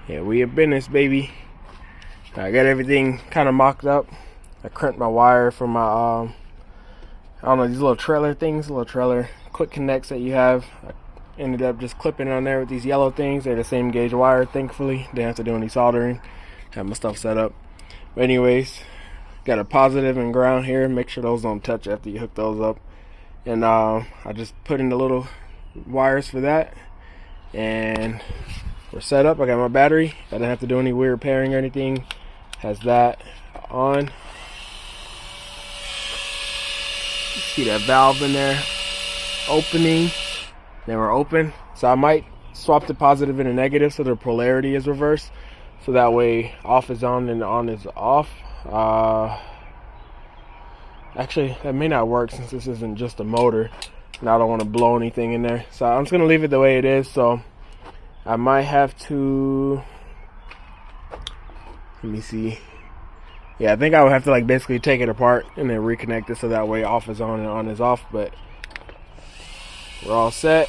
Yeah, we in business, baby. I got everything kind of mocked up. I crimped my wire from my I don't know, these little trailer things, little trailer quick connects that you have. I ended up just clipping it on there with these yellow things. They're the same gauge wire, thankfully. Didn't have to do any soldering. Have my stuff set up. But anyways, got a positive and ground here. Make sure those don't touch after you hook those up. And I just put in the little wires for that. And we're set up. I got my battery. I didn't have to do any weird pairing or anything. Has that on. See that valve in there opening. They were open. So I might swap the positive and the negative so their polarity is reversed. So that way off is on and on is off. Actually, that may not work since this isn't just a motor. And I don't want to blow anything in there. So I'm just going to leave it the way it is. So I might have to, let me see. Yeah, I think I would have to like basically take it apart and then reconnect it so that way off is on and on is off. But we're all set.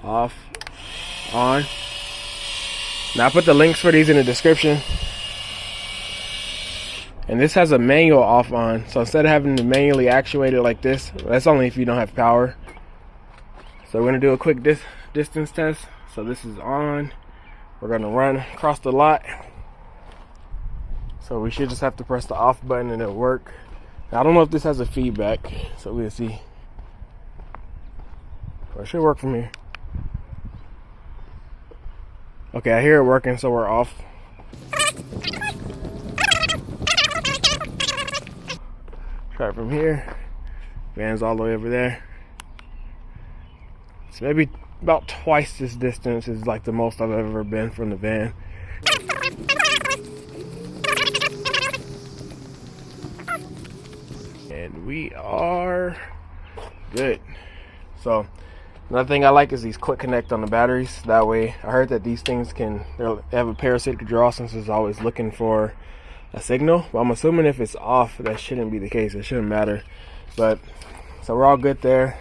Off, on. Now I put the links for these in the description. And this has a manual off on. So instead of having to manually actuate it like this, that's only if you don't have power. So we're gonna do a quick distance test. So this is on. We're gonna run across the lot. So we should just have to press the off button and it'll work. Now, I don't know if this has a feedback, so we'll see. Well, it should work from here. Okay, I hear it working, so we're off. Try it from here. Van's all the way over there. So maybe about twice this distance is like the most I've ever been from the van. And we are good. So another thing I like is these quick connect on the batteries. That way, I heard that these things they have a parasitic draw since it's always looking for a signal. But I'm assuming if it's off, that shouldn't be the case. It shouldn't matter. But so we're all good there.